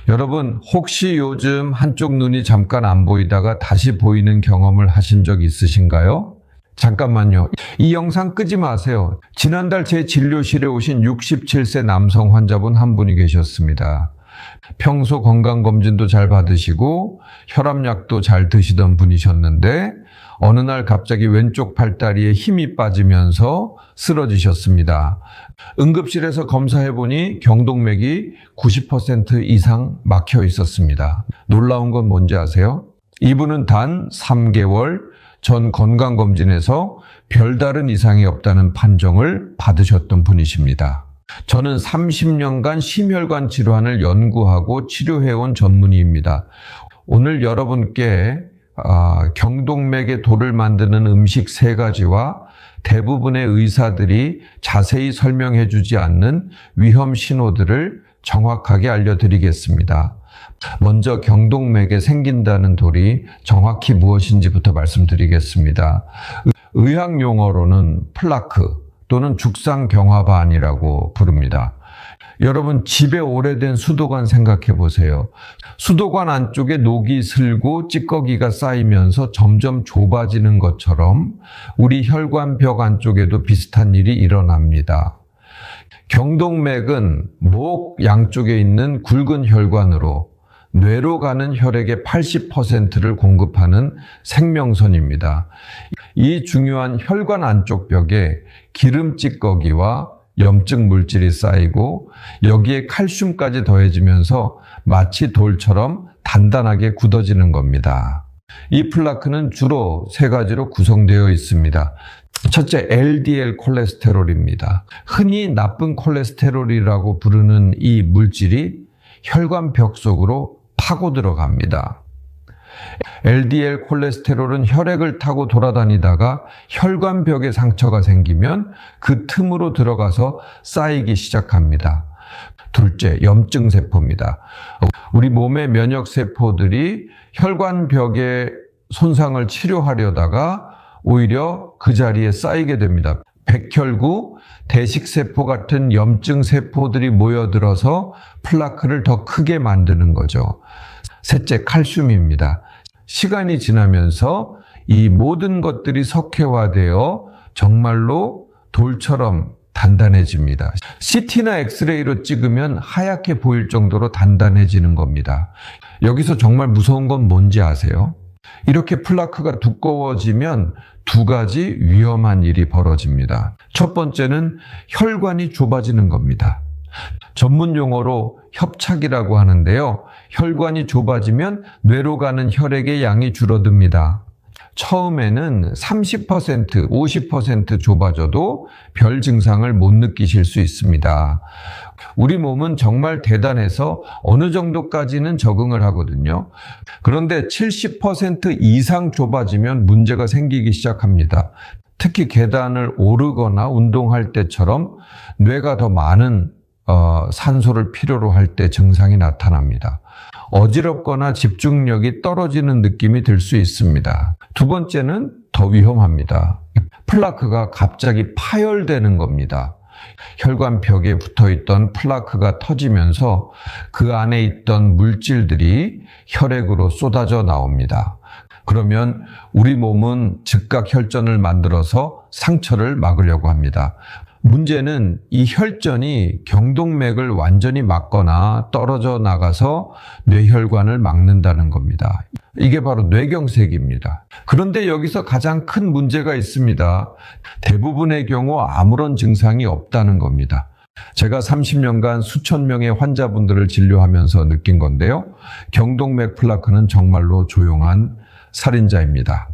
여러분, 혹시 요즘 한쪽 눈이 잠깐 안 보이다가 다시 보이는 경험을 하신 적 있으신가요? 잠깐만요. 이 영상 끄지 마세요. 지난달 제 진료실에 오신 67세 남성 환자분 한 분이 계셨습니다. 평소 건강검진도 잘 받으시고 혈압약도 잘 드시던 분이셨는데 어느 날 갑자기 왼쪽 팔다리에 힘이 빠지면서 쓰러지셨습니다. 응급실에서 검사해보니 경동맥이 90% 이상 막혀 있었습니다. 놀라운 건 뭔지 아세요? 이분은 단 3개월 전 건강검진에서 별다른 이상이 없다는 판정을 받으셨던 분이십니다. 저는 30년간 심혈관 질환을 연구하고 치료해온 전문의입니다. 오늘 여러분께 경동맥의 돌을 만드는 음식 3가지와 대부분의 의사들이 자세히 설명해 주지 않는 위험 신호들을 정확하게 알려드리겠습니다. 먼저 경동맥에 생긴다는 돌이 정확히 무엇인지부터 말씀드리겠습니다. 의학 용어로는 플라크 또는 죽상경화반이라고 부릅니다. 여러분, 집에 오래된 수도관 생각해 보세요. 수도관 안쪽에 녹이 슬고 찌꺼기가 쌓이면서 점점 좁아지는 것처럼 우리 혈관벽 안쪽에도 비슷한 일이 일어납니다. 경동맥은 목 양쪽에 있는 굵은 혈관으로 뇌로 가는 혈액의 80%를 공급하는 생명선입니다. 이 중요한 혈관 안쪽 벽에 기름 찌꺼기와 염증 물질이 쌓이고 여기에 칼슘까지 더해지면서 마치 돌처럼 단단하게 굳어지는 겁니다. 이 플라크는 주로 3가지로 구성되어 있습니다. 첫째, LDL 콜레스테롤입니다. 흔히 나쁜 콜레스테롤이라고 부르는 이 물질이 혈관벽 속으로 파고 들어갑니다. LDL 콜레스테롤은 혈액을 타고 돌아다니다가 혈관벽에 상처가 생기면 그 틈으로 들어가서 쌓이기 시작합니다. 둘째, 염증세포입니다. 우리 몸의 면역세포들이 혈관벽의 손상을 치료하려다가 오히려 그 자리에 쌓이게 됩니다. 백혈구, 대식세포 같은 염증세포들이 모여들어서 플라크를 더 크게 만드는 거죠. 셋째, 칼슘입니다. 시간이 지나면서 이 모든 것들이 석회화되어 정말로 돌처럼 단단해집니다. CT나 엑스레이로 찍으면 하얗게 보일 정도로 단단해지는 겁니다. 여기서 정말 무서운 건 뭔지 아세요? 이렇게 플라크가 두꺼워지면 2가지 위험한 일이 벌어집니다. 첫 번째는 혈관이 좁아지는 겁니다. 전문 용어로 협착이라고 하는데요. 혈관이 좁아지면 뇌로 가는 혈액의 양이 줄어듭니다. 처음에는 30%, 50% 좁아져도 별 증상을 못 느끼실 수 있습니다. 우리 몸은 정말 대단해서 어느 정도까지는 적응을 하거든요. 그런데 70% 이상 좁아지면 문제가 생기기 시작합니다. 특히 계단을 오르거나 운동할 때처럼 뇌가 더 많은 산소를 필요로 할 때 증상이 나타납니다. 어지럽거나 집중력이 떨어지는 느낌이 들 수 있습니다. 2번째는 더 위험합니다. 플라크가 갑자기 파열되는 겁니다. 혈관벽에 붙어있던 플라크가 터지면서 그 안에 있던 물질들이 혈액으로 쏟아져 나옵니다. 그러면 우리 몸은 즉각 혈전을 만들어서 상처를 막으려고 합니다. 문제는 이 혈전이 경동맥을 완전히 막거나 떨어져 나가서 뇌혈관을 막는다는 겁니다. 이게 바로 뇌경색입니다. 그런데 여기서 가장 큰 문제가 있습니다. 대부분의 경우 아무런 증상이 없다는 겁니다. 제가 30년간 수천 명의 환자분들을 진료하면서 느낀 건데요. 경동맥 플라크는 정말로 조용한 살인자입니다.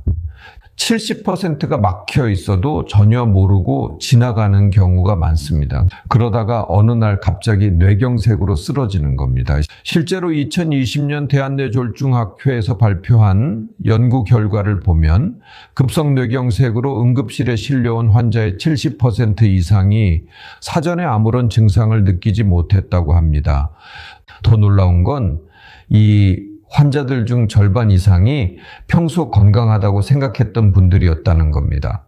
70%가 막혀 있어도 전혀 모르고 지나가는 경우가 많습니다. 그러다가 어느 날 갑자기 뇌경색으로 쓰러지는 겁니다. 실제로 2020년 대한뇌졸중학회에서 발표한 연구 결과를 보면 급성뇌경색으로 응급실에 실려온 환자의 70% 이상이 사전에 아무런 증상을 느끼지 못했다고 합니다. 더 놀라운 건 이 환자들 중 절반 이상이 평소 건강하다고 생각했던 분들이었다는 겁니다.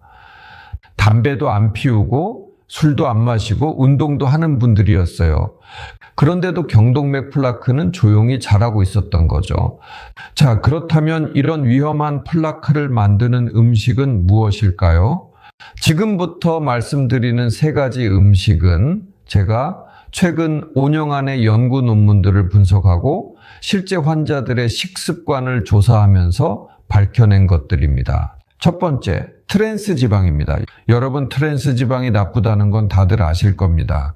담배도 안 피우고 술도 안 마시고 운동도 하는 분들이었어요. 그런데도 경동맥 플라크는 조용히 자라고 있었던 거죠. 자, 그렇다면 이런 위험한 플라크를 만드는 음식은 무엇일까요? 지금부터 말씀드리는 세 가지 음식은 제가 최근 5년 안의 연구 논문들을 분석하고 실제 환자들의 식습관을 조사하면서 밝혀낸 것들입니다. 첫 번째, 트랜스 지방입니다. 여러분, 트랜스 지방이 나쁘다는 건 다들 아실 겁니다.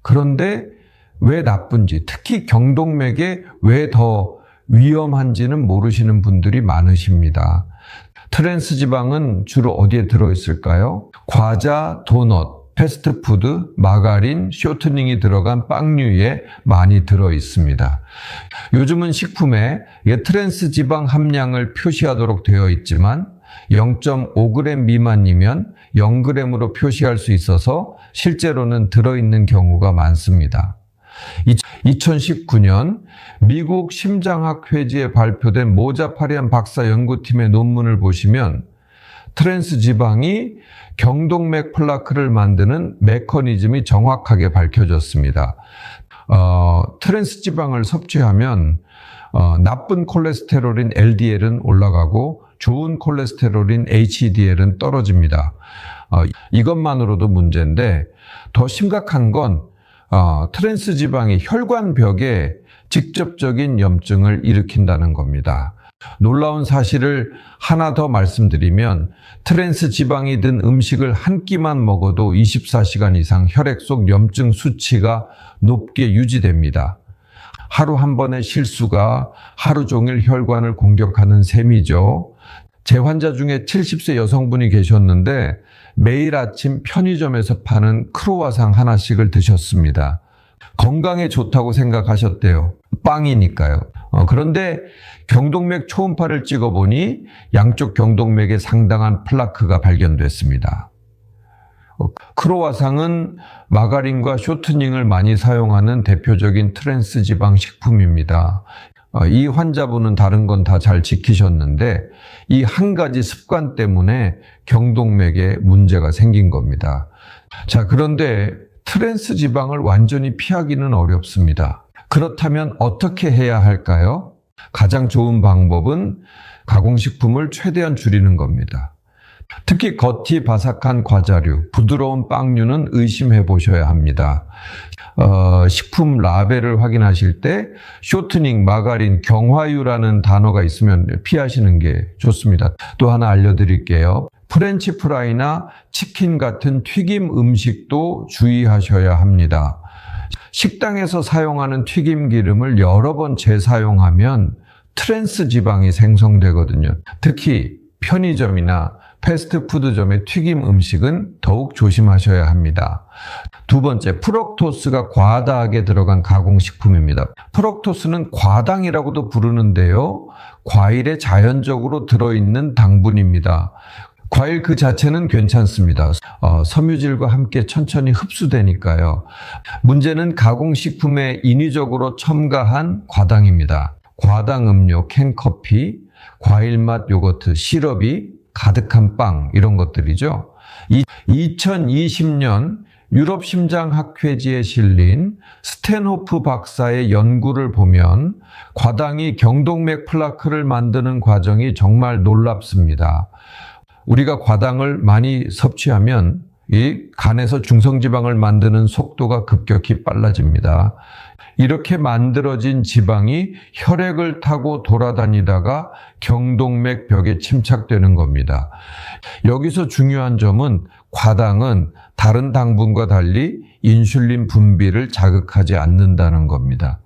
그런데 왜 나쁜지, 특히 경동맥에 왜 더 위험한지는 모르시는 분들이 많으십니다. 트랜스 지방은 주로 어디에 들어있을까요? 과자, 도넛, 패스트푸드, 마가린, 쇼트닝이 들어간 빵류에 많이 들어있습니다. 요즘은 식품에 트랜스 지방 함량을 표시하도록 되어 있지만 0.5g 미만이면 0g으로 표시할 수 있어서 실제로는 들어있는 경우가 많습니다. 2019년 미국 심장학회지에 발표된 모자파리안 박사 연구팀의 논문을 보시면 트랜스 지방이 경동맥 플라크를 만드는 메커니즘이 정확하게 밝혀졌습니다. 트랜스 지방을 섭취하면 나쁜 콜레스테롤인 LDL은 올라가고 좋은 콜레스테롤인 HDL은 떨어집니다. 이것만으로도 문제인데 더 심각한 건 트랜스 지방이 혈관벽에 직접적인 염증을 일으킨다는 겁니다. 놀라운 사실을 하나 더 말씀드리면 트랜스 지방이 든 음식을 한 끼만 먹어도 24시간 이상 혈액 속 염증 수치가 높게 유지됩니다. 하루 한 번의 실수가 하루 종일 혈관을 공격하는 셈이죠. 제 환자 중에 70세 여성분이 계셨는데 매일 아침 편의점에서 파는 크로와상 하나씩을 드셨습니다. 건강에 좋다고 생각하셨대요. 빵이니까요. 그런데 경동맥 초음파를 찍어보니 양쪽 경동맥에 상당한 플라크가 발견됐습니다. 크로와상은 마가린과 쇼트닝을 많이 사용하는 대표적인 트랜스 지방 식품입니다. 이 환자분은 다른 건 다 잘 지키셨는데 이 한 가지 습관 때문에 경동맥에 문제가 생긴 겁니다. 자, 그런데 트랜스 지방을 완전히 피하기는 어렵습니다. 그렇다면 어떻게 해야 할까요? 가장 좋은 방법은 가공식품을 최대한 줄이는 겁니다. 특히 겉이 바삭한 과자류, 부드러운 빵류는 의심해 보셔야 합니다. 식품 라벨을 확인하실 때 쇼트닝, 마가린, 경화유라는 단어가 있으면 피하시는 게 좋습니다. 또 하나 알려드릴게요. 프렌치 프라이나 치킨 같은 튀김 음식도 주의하셔야 합니다. 식당에서 사용하는 튀김 기름을 여러 번 재사용하면 트랜스 지방이 생성되거든요. 특히 편의점이나 패스트푸드점의 튀김 음식은 더욱 조심하셔야 합니다. 두 번째, 프럭토스가 과다하게 들어간 가공식품입니다. 프럭토스는 과당이라고도 부르는데요. 과일에 자연적으로 들어있는 당분입니다. 과일 그 자체는 괜찮습니다. 섬유질과 함께 천천히 흡수되니까요. 문제는 가공식품에 인위적으로 첨가한 과당입니다. 과당 음료, 캔커피, 과일맛 요거트, 시럽이 가득한 빵, 이런 것들이죠. 2020년 유럽 심장학회지에 실린 스탠호프 박사의 연구를 보면 과당이 경동맥 플라크를 만드는 과정이 정말 놀랍습니다. 우리가 과당을 많이 섭취하면 이 간에서 중성지방을 만드는 속도가 급격히 빨라집니다. 이렇게 만들어진 지방이 혈액을 타고 돌아다니다가 경동맥 벽에 침착되는 겁니다. 여기서 중요한 점은 과당은 다른 당분과 달리 인슐린 분비를 자극하지 않는다는 겁니다.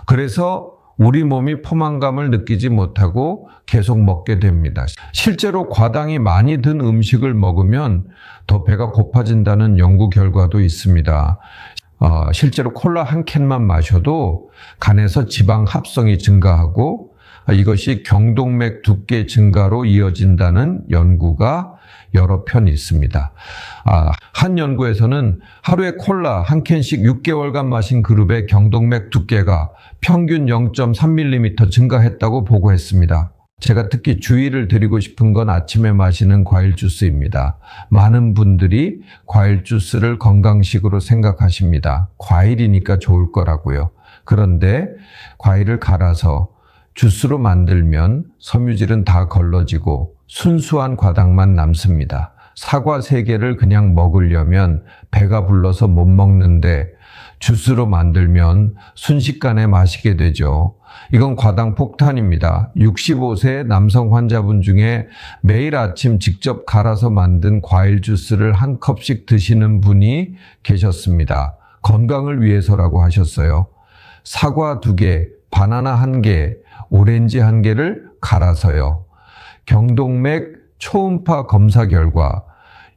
그래서 우리 몸이 포만감을 느끼지 못하고 계속 먹게 됩니다. 실제로 과당이 많이 든 음식을 먹으면 더 배가 고파진다는 연구 결과도 있습니다. 실제로 콜라 한 캔만 마셔도 간에서 지방 합성이 증가하고 이것이 경동맥 두께 증가로 이어진다는 연구가 여러 편 있습니다. 한 연구에서는 하루에 콜라 한 캔씩 6개월간 마신 그룹의 경동맥 두께가 평균 0.3mm 증가했다고 보고했습니다. 제가 특히 주의를 드리고 싶은 건 아침에 마시는 과일 주스입니다. 많은 분들이 과일 주스를 건강식으로 생각하십니다. 과일이니까 좋을 거라고요. 그런데 과일을 갈아서 주스로 만들면 섬유질은 다 걸러지고 순수한 과당만 남습니다. 사과 3개를 그냥 먹으려면 배가 불러서 못 먹는데 주스로 만들면 순식간에 마시게 되죠. 이건 과당 폭탄입니다. 65세 남성 환자분 중에 매일 아침 직접 갈아서 만든 과일 주스를 한 컵씩 드시는 분이 계셨습니다. 건강을 위해서라고 하셨어요. 사과 2개, 바나나 1개, 오렌지 1개를 갈아서요. 경동맥 초음파 검사 결과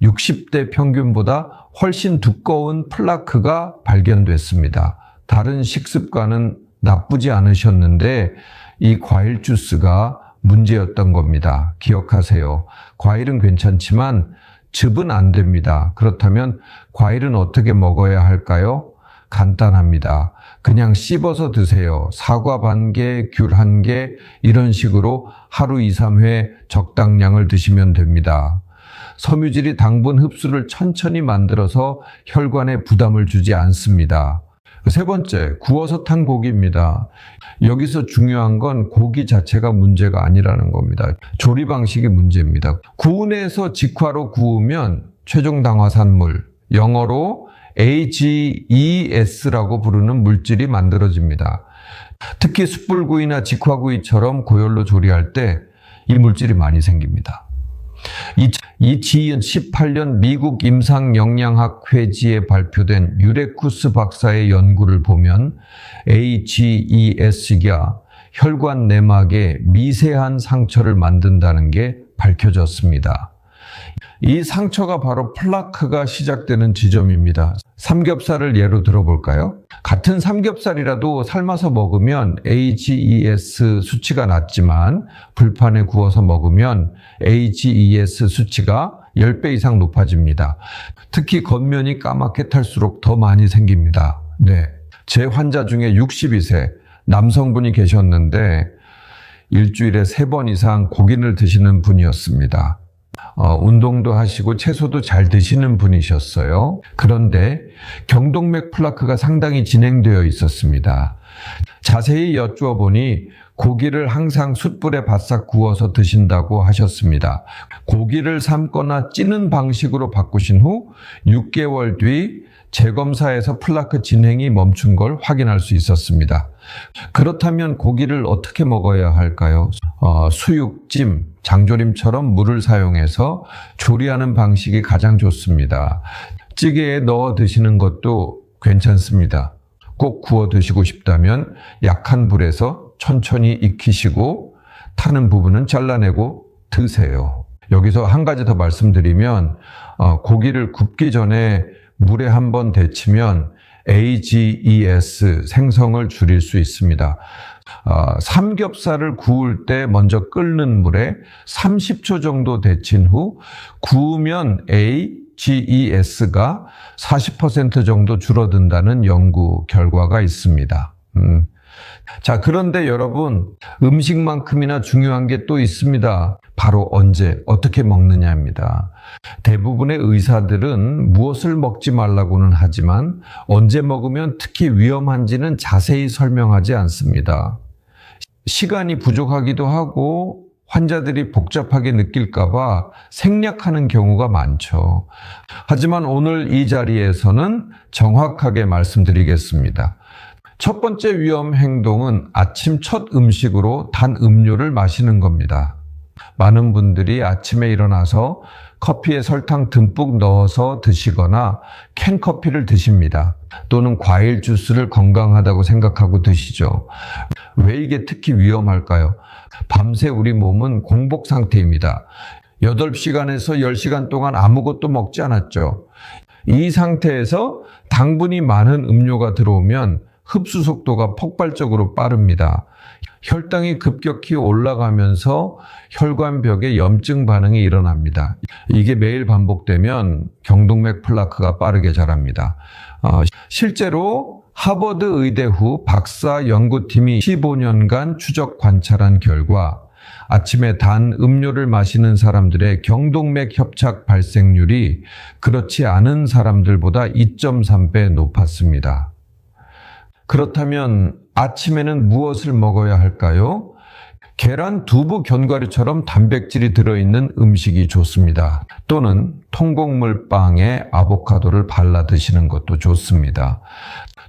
60대 평균보다 훨씬 두꺼운 플라크가 발견됐습니다. 다른 식습관은 나쁘지 않으셨는데 이 과일 주스가 문제였던 겁니다. 기억하세요. 과일은 괜찮지만 즙은 안 됩니다. 그렇다면 과일은 어떻게 먹어야 할까요? 간단합니다. 그냥 씹어서 드세요. 사과 1개, 귤 1개 이런 식으로 하루 2, 3회 적당량을 드시면 됩니다. 섬유질이 당분 흡수를 천천히 만들어서 혈관에 부담을 주지 않습니다. 3번째, 구워서 탄 고기입니다. 여기서 중요한 건 고기 자체가 문제가 아니라는 겁니다. 조리 방식이 문제입니다. 구운에서 직화로 구우면 최종 당화산물, 영어로 AGES라고 부르는 물질이 만들어집니다. 특히 숯불구이나 직화구이처럼 고열로 조리할 때 이 물질이 많이 생깁니다. 2018년 미국 임상영양학 회지에 발표된 유레쿠스 박사의 연구를 보면 AGES가 혈관 내막에 미세한 상처를 만든다는 게 밝혀졌습니다. 이 상처가 바로 플라크가 시작되는 지점입니다. 삼겹살을 예로 들어볼까요? 같은 삼겹살이라도 삶아서 먹으면 AGES 수치가 낮지만 불판에 구워서 먹으면 AGES 수치가 10배 이상 높아집니다. 특히 겉면이 까맣게 탈수록 더 많이 생깁니다. 네, 제 환자 중에 62세 남성분이 계셨는데 일주일에 3번 이상 고기를 드시는 분이었습니다. 운동도 하시고 채소도 잘 드시는 분이셨어요. 그런데 경동맥 플라크가 상당히 진행되어 있었습니다. 자세히 여쭈어 보니 고기를 항상 숯불에 바싹 구워서 드신다고 하셨습니다. 고기를 삶거나 찌는 방식으로 바꾸신 후 6개월 뒤 재검사에서 플라크 진행이 멈춘 걸 확인할 수 있었습니다. 그렇다면 고기를 어떻게 먹어야 할까요? 수육찜, 장조림처럼 물을 사용해서 조리하는 방식이 가장 좋습니다. 찌개에 넣어 드시는 것도 괜찮습니다. 꼭 구워 드시고 싶다면 약한 불에서 천천히 익히시고 타는 부분은 잘라내고 드세요. 여기서 한 가지 더 말씀드리면 고기를 굽기 전에 물에 한번 데치면 AGES 생성을 줄일 수 있습니다. 삼겹살을 구울 때 먼저 끓는 물에 30초 정도 데친 후 구우면 AGES가 40% 정도 줄어든다는 연구 결과가 있습니다. 자, 그런데 여러분, 음식만큼이나 중요한 게 또 있습니다. 바로 언제, 어떻게 먹느냐입니다. 대부분의 의사들은 무엇을 먹지 말라고는 하지만 언제 먹으면 특히 위험한지는 자세히 설명하지 않습니다. 시간이 부족하기도 하고 환자들이 복잡하게 느낄까 봐 생략하는 경우가 많죠. 하지만 오늘 이 자리에서는 정확하게 말씀드리겠습니다. 첫 번째 위험 행동은 아침 첫 음식으로 단 음료를 마시는 겁니다. 많은 분들이 아침에 일어나서 커피에 설탕 듬뿍 넣어서 드시거나 캔커피를 드십니다. 또는 과일 주스를 건강하다고 생각하고 드시죠. 왜 이게 특히 위험할까요? 밤새 우리 몸은 공복 상태입니다. 8시간에서 10시간 동안 아무것도 먹지 않았죠. 이 상태에서 당분이 많은 음료가 들어오면 흡수 속도가 폭발적으로 빠릅니다. 혈당이 급격히 올라가면서 혈관벽에 염증 반응이 일어납니다. 이게 매일 반복되면 경동맥 플라크가 빠르게 자랍니다. 실제로 하버드 의대 후 박사 연구팀이 15년간 추적 관찰한 결과 아침에 단 음료를 마시는 사람들의 경동맥 협착 발생률이 그렇지 않은 사람들보다 2.3배 높았습니다. 그렇다면 아침에는 무엇을 먹어야 할까요? 계란, 두부, 견과류처럼 단백질이 들어있는 음식이 좋습니다. 또는 통곡물 빵에 아보카도를 발라 드시는 것도 좋습니다.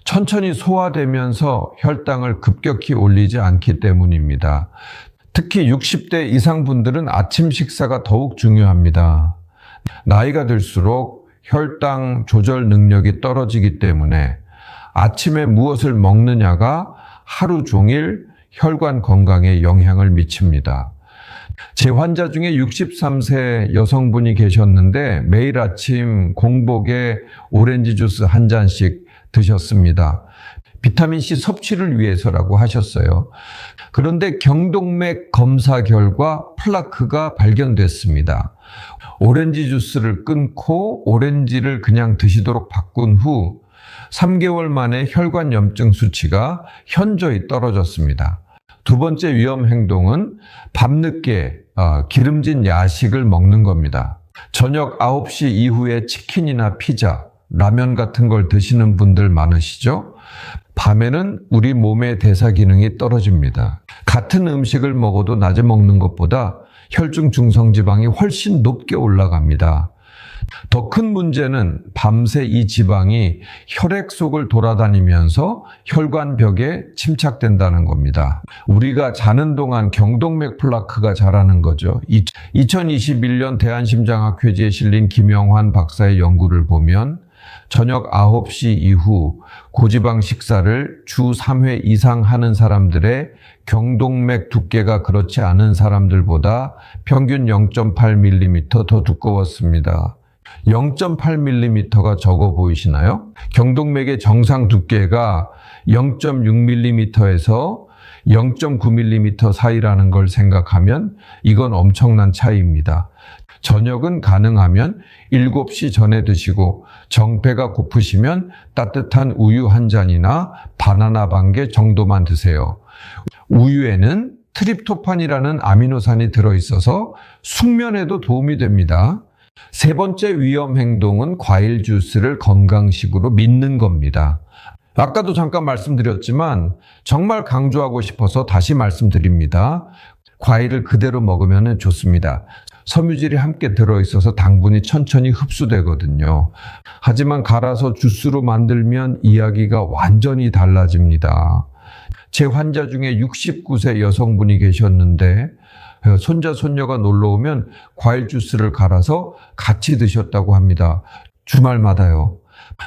천천히 소화되면서 혈당을 급격히 올리지 않기 때문입니다. 특히 60대 이상 분들은 아침 식사가 더욱 중요합니다. 나이가 들수록 혈당 조절 능력이 떨어지기 때문에 아침에 무엇을 먹느냐가 하루 종일 혈관 건강에 영향을 미칩니다. 제 환자 중에 63세 여성분이 계셨는데 매일 아침 공복에 오렌지 주스 한 잔씩 드셨습니다. 비타민C 섭취를 위해서라고 하셨어요. 그런데 경동맥 검사 결과 플라크가 발견됐습니다. 오렌지 주스를 끊고 오렌지를 그냥 드시도록 바꾼 후 3개월 만에 혈관 염증 수치가 현저히 떨어졌습니다. 두 번째 위험 행동은 밤늦게 기름진 야식을 먹는 겁니다. 저녁 9시 이후에 치킨이나 피자, 라면 같은 걸 드시는 분들 많으시죠? 밤에는 우리 몸의 대사 기능이 떨어집니다. 같은 음식을 먹어도 낮에 먹는 것보다 혈중 중성지방이 훨씬 높게 올라갑니다. 더 큰 문제는 밤새 이 지방이 혈액 속을 돌아다니면서 혈관벽에 침착된다는 겁니다. 우리가 자는 동안 경동맥 플라크가 자라는 거죠. 2021년 대한심장학회지에 실린 김영환 박사의 연구를 보면 저녁 9시 이후 고지방 식사를 주 3회 이상 하는 사람들의 경동맥 두께가 그렇지 않은 사람들보다 평균 0.8mm 더 두꺼웠습니다. 0.8mm가 적어 보이시나요? 경동맥의 정상 두께가 0.6mm에서 0.9mm 사이라는 걸 생각하면 이건 엄청난 차이입니다. 저녁은 가능하면 7시 전에 드시고 정배가 고프시면 따뜻한 우유 한 잔이나 바나나 반 개 정도만 드세요. 우유에는 트립토판이라는 아미노산이 들어있어서 숙면에도 도움이 됩니다. 세 번째 위험 행동은 과일 주스를 건강식으로 믿는 겁니다. 아까도 잠깐 말씀드렸지만 정말 강조하고 싶어서 다시 말씀드립니다. 과일을 그대로 먹으면 좋습니다. 섬유질이 함께 들어있어서 당분이 천천히 흡수되거든요. 하지만 갈아서 주스로 만들면 이야기가 완전히 달라집니다. 제 환자 중에 69세 여성분이 계셨는데 손자, 손녀가 놀러 오면 과일 주스를 갈아서 같이 드셨다고 합니다. 주말마다요.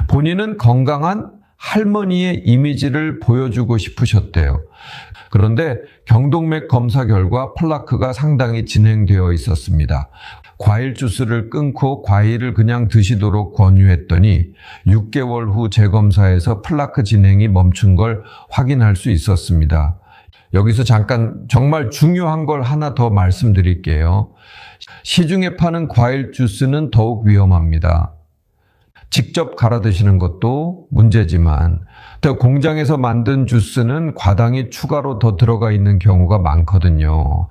본인은 건강한 할머니의 이미지를 보여주고 싶으셨대요. 그런데 경동맥 검사 결과 플라크가 상당히 진행되어 있었습니다. 과일 주스를 끊고 과일을 그냥 드시도록 권유했더니 6개월 후 재검사에서 플라크 진행이 멈춘 걸 확인할 수 있었습니다. 여기서 잠깐 정말 중요한 걸 하나 더 말씀드릴게요. 시중에 파는 과일 주스는 더욱 위험합니다. 직접 갈아 드시는 것도 문제지만 또 공장에서 만든 주스는 과당이 추가로 더 들어가 있는 경우가 많거든요.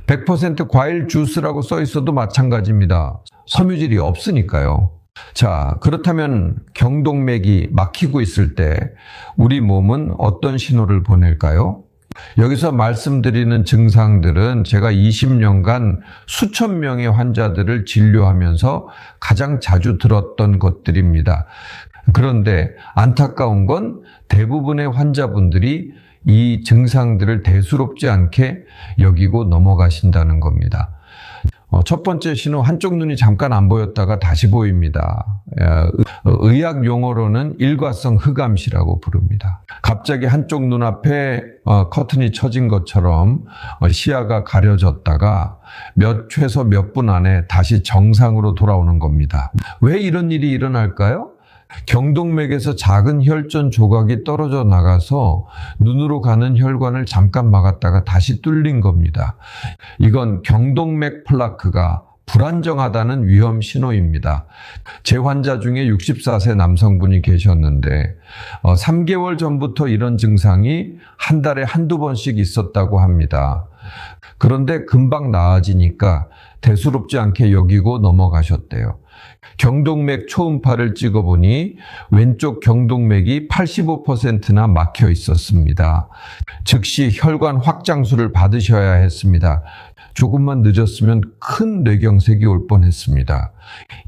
100% 과일 주스라고 써 있어도 마찬가지입니다. 섬유질이 없으니까요. 자, 그렇다면 경동맥이 막히고 있을 때 우리 몸은 어떤 신호를 보낼까요? 여기서 말씀드리는 증상들은 제가 20년간 수천 명의 환자들을 진료하면서 가장 자주 들었던 것들입니다. 그런데 안타까운 건 대부분의 환자분들이 이 증상들을 대수롭지 않게 여기고 넘어가신다는 겁니다. 첫 번째 신호, 한쪽 눈이 잠깐 안 보였다가 다시 보입니다. 의학 용어로는 일과성 흑암시라고 부릅니다. 갑자기 한쪽 눈앞에 커튼이 쳐진 것처럼 시야가 가려졌다가 최소 몇 분 안에 다시 정상으로 돌아오는 겁니다. 왜 이런 일이 일어날까요? 경동맥에서 작은 혈전 조각이 떨어져 나가서 눈으로 가는 혈관을 잠깐 막았다가 다시 뚫린 겁니다. 이건 경동맥 플라크가 불안정하다는 위험 신호입니다. 제 환자 중에 64세 남성분이 계셨는데 3개월 전부터 이런 증상이 한 달에 한두 번씩 있었다고 합니다. 그런데 금방 나아지니까 대수롭지 않게 여기고 넘어가셨대요. 경동맥 초음파를 찍어보니 왼쪽 경동맥이 85%나 막혀 있었습니다. 즉시 혈관 확장술을 받으셔야 했습니다. 조금만 늦었으면 큰 뇌경색이 올 뻔했습니다.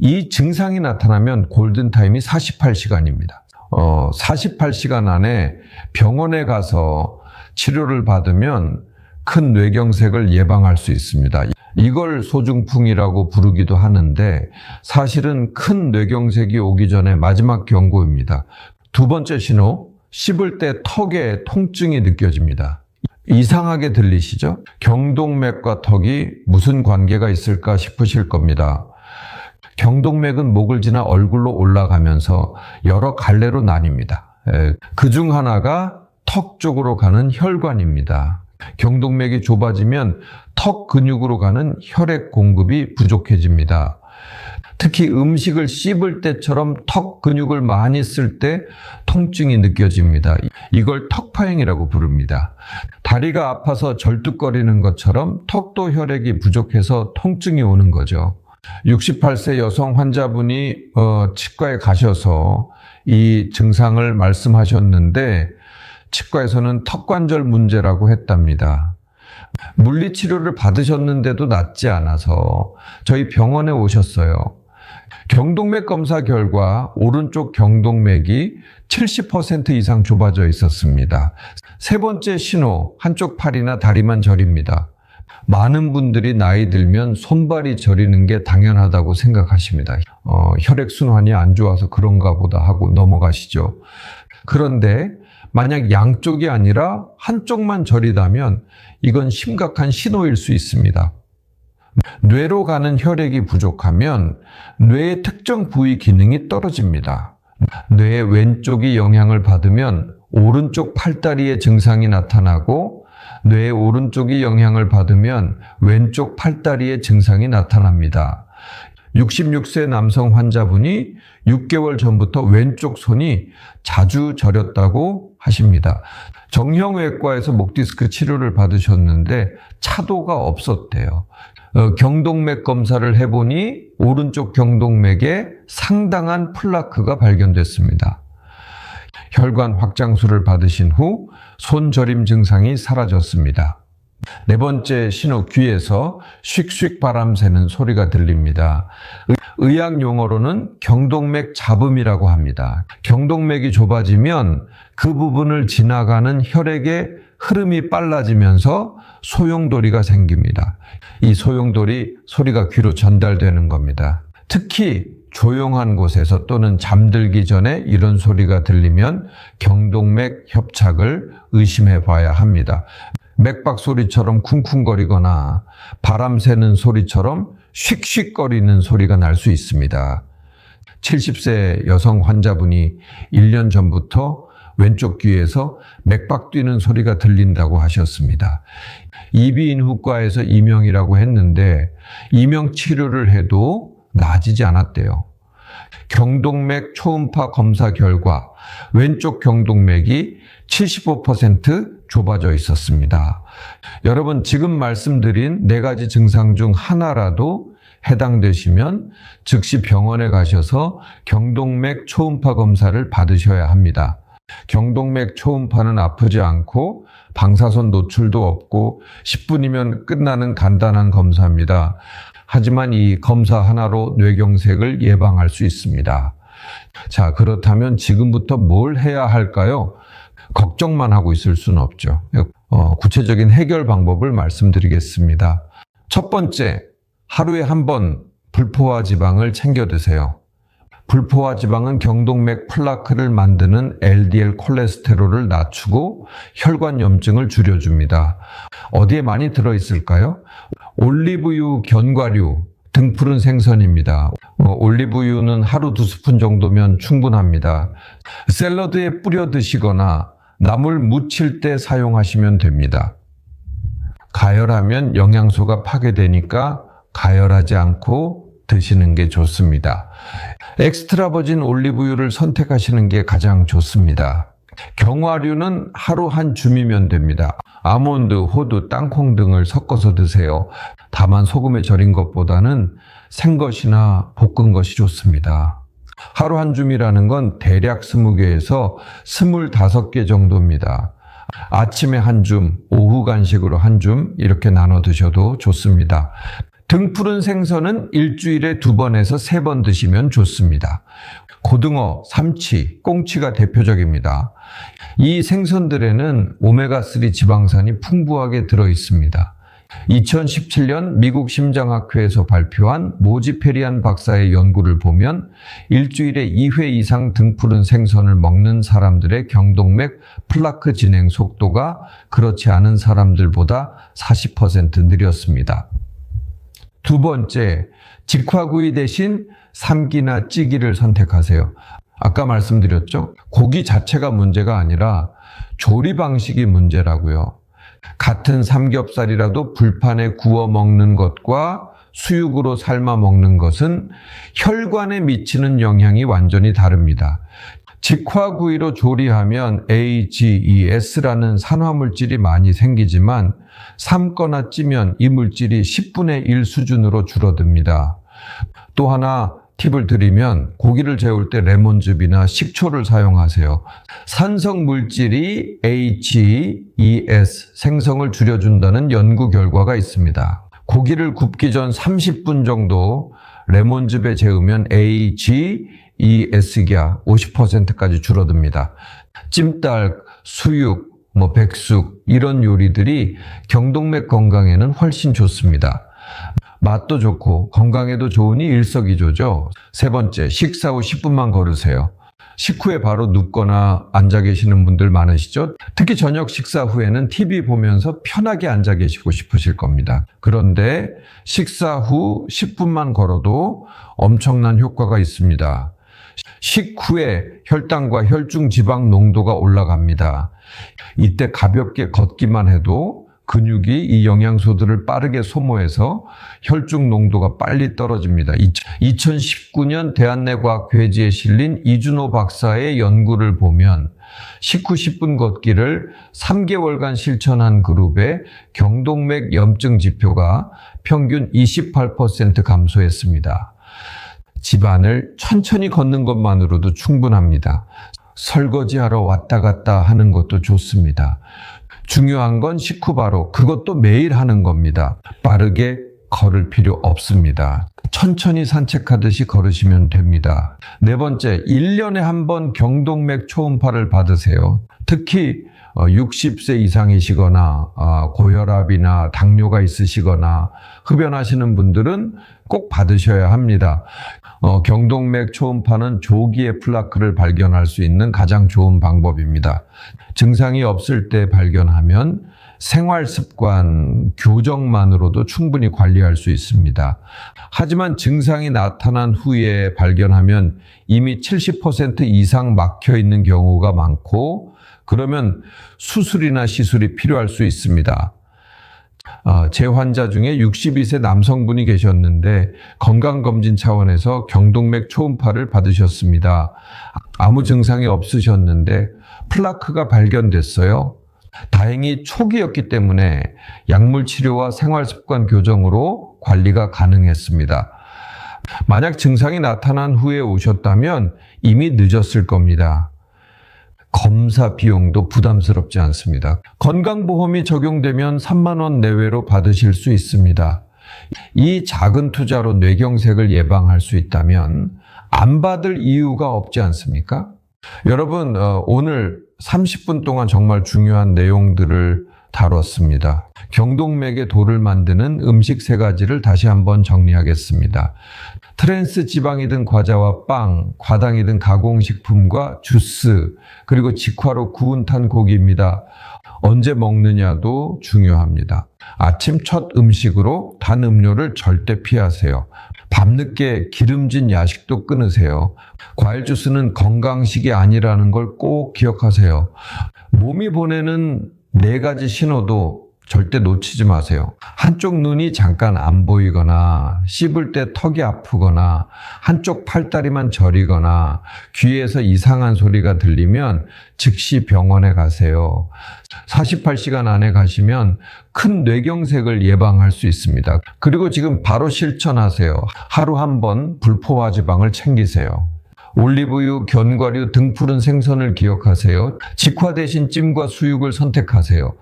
이 증상이 나타나면 골든타임이 48시간입니다. 48시간 안에 병원에 가서 치료를 받으면 큰 뇌경색을 예방할 수 있습니다. 이걸 소중풍이라고 부르기도 하는데 사실은 큰 뇌경색이 오기 전에 마지막 경고입니다. 두 번째 신호, 씹을 때 턱에 통증이 느껴집니다. 이상하게 들리시죠? 경동맥과 턱이 무슨 관계가 있을까 싶으실 겁니다. 경동맥은 목을 지나 얼굴로 올라가면서 여러 갈래로 나뉩니다. 그중 하나가 턱 쪽으로 가는 혈관입니다. 경동맥이 좁아지면 턱 근육으로 가는 혈액 공급이 부족해집니다. 특히 음식을 씹을 때처럼 턱 근육을 많이 쓸 때 통증이 느껴집니다. 이걸 턱파행이라고 부릅니다. 다리가 아파서 절뚝거리는 것처럼 턱도 혈액이 부족해서 통증이 오는 거죠. 68세 여성 환자분이 치과에 가셔서 이 증상을 말씀하셨는데 치과에서는 턱관절 문제라고 했답니다. 물리치료를 받으셨는데도 낫지 않아서 저희 병원에 오셨어요. 경동맥 검사 결과 오른쪽 경동맥이 70% 이상 좁아져 있었습니다. 세 번째 신호, 한쪽 팔이나 다리만 저립니다. 많은 분들이 나이 들면 손발이 저리는 게 당연하다고 생각하십니다. 혈액순환이 안 좋아서 그런가 보다 하고 넘어가시죠. 그런데 만약 양쪽이 아니라 한쪽만 저리다면 이건 심각한 신호일 수 있습니다. 뇌로 가는 혈액이 부족하면 뇌의 특정 부위 기능이 떨어집니다. 뇌의 왼쪽이 영향을 받으면 오른쪽 팔다리의 증상이 나타나고 뇌의 오른쪽이 영향을 받으면 왼쪽 팔다리의 증상이 나타납니다. 66세 남성 환자분이 6개월 전부터 왼쪽 손이 자주 저렸다고 하십니다. 정형외과에서 목디스크 치료를 받으셨는데 차도가 없었대요. 경동맥 검사를 해보니 오른쪽 경동맥에 상당한 플라크가 발견됐습니다. 혈관 확장술을 받으신 후 손저림 증상이 사라졌습니다. 네 번째 신호, 귀에서 슉슉 바람 새는 소리가 들립니다. 의학 용어로는 경동맥 잡음이라고 합니다. 경동맥이 좁아지면 그 부분을 지나가는 혈액의 흐름이 빨라지면서 소용돌이가 생깁니다. 이 소용돌이 소리가 귀로 전달되는 겁니다. 특히 조용한 곳에서 또는 잠들기 전에 이런 소리가 들리면 경동맥 협착을 의심해 봐야 합니다. 맥박 소리처럼 쿵쿵거리거나 바람 새는 소리처럼 슉슉거리는 소리가 날 수 있습니다. 70세 여성 환자분이 1년 전부터 왼쪽 귀에서 맥박 뛰는 소리가 들린다고 하셨습니다. 이비인후과에서 이명이라고 했는데 이명 치료를 해도 나아지지 않았대요. 경동맥 초음파 검사 결과 왼쪽 경동맥이 75% 좁아져 있었습니다. 여러분, 지금 말씀드린 네 가지 증상 중 하나라도 해당되시면 즉시 병원에 가셔서 경동맥 초음파 검사를 받으셔야 합니다. 경동맥 초음파는 아프지 않고 방사선 노출도 없고 10분이면 끝나는 간단한 검사입니다. 하지만 이 검사 하나로 뇌경색을 예방할 수 있습니다. 자, 그렇다면 지금부터 뭘 해야 할까요? 걱정만 하고 있을 수는 없죠. 구체적인 해결 방법을 말씀드리겠습니다. 첫 번째, 하루에 한 번 불포화 지방을 챙겨 드세요. 불포화 지방은 경동맥 플라크를 만드는 LDL 콜레스테롤을 낮추고 혈관 염증을 줄여줍니다. 어디에 많이 들어있을까요? 올리브유, 견과류, 등푸른 생선입니다. 올리브유는 하루 2스푼 정도면 충분합니다. 샐러드에 뿌려 드시거나 나물 무칠 때 사용하시면 됩니다. 가열하면 영양소가 파괴되니까 가열하지 않고 드시는 게 좋습니다. 엑스트라 버진 올리브유를 선택하시는 게 가장 좋습니다. 경화류는 하루 한 줌이면 됩니다. 아몬드, 호두, 땅콩 등을 섞어서 드세요. 다만 소금에 절인 것보다는 생것이나 볶은 것이 좋습니다. 하루 한 줌이라는 건 대략 20개에서 25개 정도입니다. 아침에 한 줌, 오후 간식으로 한 줌 이렇게 나눠 드셔도 좋습니다. 등푸른 생선은 일주일에 2번에서 3번 드시면 좋습니다. 고등어, 삼치, 꽁치가 대표적입니다. 이 생선들에는 오메가3 지방산이 풍부하게 들어 있습니다. 2017년 미국 심장학회에서 발표한 모지페리안 박사의 연구를 보면 일주일에 2회 이상 등푸른 생선을 먹는 사람들의 경동맥 플라크 진행 속도가 그렇지 않은 사람들보다 40% 느렸습니다. 두 번째, 직화구이 대신 삼기나 찌기를 선택하세요. 아까 말씀드렸죠? 고기 자체가 문제가 아니라 조리 방식이 문제라고요. 같은 삼겹살이라도 불판에 구워 먹는 것과 수육으로 삶아 먹는 것은 혈관에 미치는 영향이 완전히 다릅니다. 직화구이로 조리하면 AGES라는 산화물질이 많이 생기지만 삶거나 찌면 이 물질이 10분의 1 수준으로 줄어듭니다. 또 하나 팁을 드리면 고기를 재울 때 레몬즙이나 식초를 사용하세요. 산성 물질이 AGES 생성을 줄여준다는 연구 결과가 있습니다. 고기를 굽기 전 30분 정도 레몬즙에 재우면 AGES가 50%까지 줄어듭니다. 찜닭, 수육, 백숙 이런 요리들이 경동맥 건강에는 훨씬 좋습니다. 맛도 좋고 건강에도 좋으니 일석이조죠. 세 번째, 식사 후 10분만 걸으세요. 식후에 바로 눕거나 앉아 계시는 분들 많으시죠? 특히 저녁 식사 후에는 TV 보면서 편하게 앉아 계시고 싶으실 겁니다. 그런데 식사 후 10분만 걸어도 엄청난 효과가 있습니다. 식후에 혈당과 혈중 지방 농도가 올라갑니다. 이때 가볍게 걷기만 해도 근육이 이 영양소들을 빠르게 소모해서 혈중 농도가 빨리 떨어집니다. 2019년 대한내과학회지에 실린 이준호 박사의 연구를 보면 식후 10분 걷기를 3개월간 실천한 그룹의 경동맥 염증 지표가 평균 28% 감소했습니다. 집안을 천천히 걷는 것만으로도 충분합니다. 설거지하러 왔다 갔다 하는 것도 좋습니다. 중요한 건 식후 바로 그것도 매일 하는 겁니다. 빠르게 걸을 필요 없습니다. 천천히 산책하듯이 걸으시면 됩니다. 네 번째, 1년에 한 번 경동맥 초음파를 받으세요. 특히 60세 이상이시거나 고혈압이나 당뇨가 있으시거나 흡연하시는 분들은 꼭 받으셔야 합니다. 경동맥 초음파는 조기에 플라크를 발견할 수 있는 가장 좋은 방법입니다. 증상이 없을 때 발견하면 생활습관, 교정만으로도 충분히 관리할 수 있습니다. 하지만 증상이 나타난 후에 발견하면 이미 70% 이상 막혀 있는 경우가 많고 그러면 수술이나 시술이 필요할 수 있습니다. 제 환자 중에 62세 남성분이 계셨는데 건강검진 차원에서 경동맥 초음파를 받으셨습니다. 아무 증상이 없으셨는데 플라크가 발견됐어요. 다행히 초기였기 때문에 약물 치료와 생활습관 교정으로 관리가 가능했습니다. 만약 증상이 나타난 후에 오셨다면 이미 늦었을 겁니다. 검사 비용도 부담스럽지 않습니다. 건강보험이 적용되면 3만 원 내외로 받으실 수 있습니다. 이 작은 투자로 뇌경색을 예방할 수 있다면 안 받을 이유가 없지 않습니까? 여러분, 오늘 30분 동안 정말 중요한 내용들을 다뤘습니다. 경동맥의 돌을 만드는 음식 3가지를 다시 한번 정리하겠습니다. 트랜스 지방이 든 과자와 빵, 과당이 든 가공식품과 주스, 그리고 직화로 구운 탄 고기입니다. 언제 먹느냐도 중요합니다. 아침 첫 음식으로 단 음료를 절대 피하세요. 밤늦게 기름진 야식도 끊으세요. 과일 주스는 건강식이 아니라는 걸 꼭 기억하세요. 몸이 보내는 4가지 신호도 절대 놓치지 마세요. 한쪽 눈이 잠깐 안 보이거나 씹을 때 턱이 아프거나 한쪽 팔다리만 저리거나 귀에서 이상한 소리가 들리면 즉시 병원에 가세요. 48시간 안에 가시면 큰 뇌경색을 예방할 수 있습니다. 그리고 지금 바로 실천하세요. 하루 한 번 불포화 지방을 챙기세요. 올리브유, 견과류, 등푸른 생선을 기억하세요. 직화 대신 찜과 수육을 선택하세요.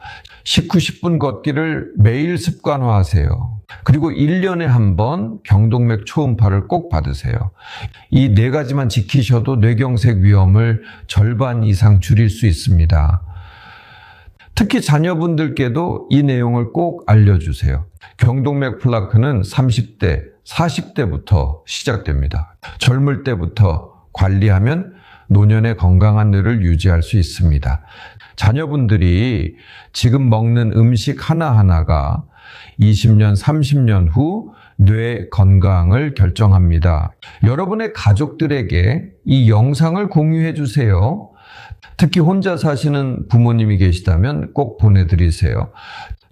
식후 10분 걷기를 매일 습관화하세요. 그리고 1년에 한 번 경동맥 초음파를 꼭 받으세요. 이 4가지만 지키셔도 뇌경색 위험을 절반 이상 줄일 수 있습니다. 특히 자녀분들께도 이 내용을 꼭 알려주세요. 경동맥 플라크는 30대, 40대부터 시작됩니다. 젊을 때부터 관리하면 노년의 건강한 뇌를 유지할 수 있습니다. 자녀분들이 지금 먹는 음식 하나하나가 20년, 30년 후 뇌 건강을 결정합니다. 여러분의 가족들에게 이 영상을 공유해 주세요. 특히 혼자 사시는 부모님이 계시다면 꼭 보내드리세요.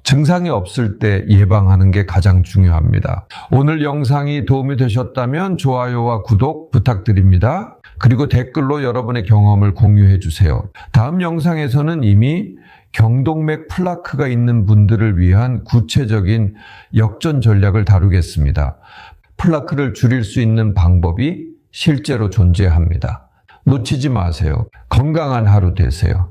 증상이 없을 때 예방하는 게 가장 중요합니다. 오늘 영상이 도움이 되셨다면 좋아요와 구독 부탁드립니다. 그리고 댓글로 여러분의 경험을 공유해 주세요. 다음 영상에서는 이미 경동맥 플라크가 있는 분들을 위한 구체적인 역전 전략을 다루겠습니다. 플라크를 줄일 수 있는 방법이 실제로 존재합니다. 놓치지 마세요. 건강한 하루 되세요.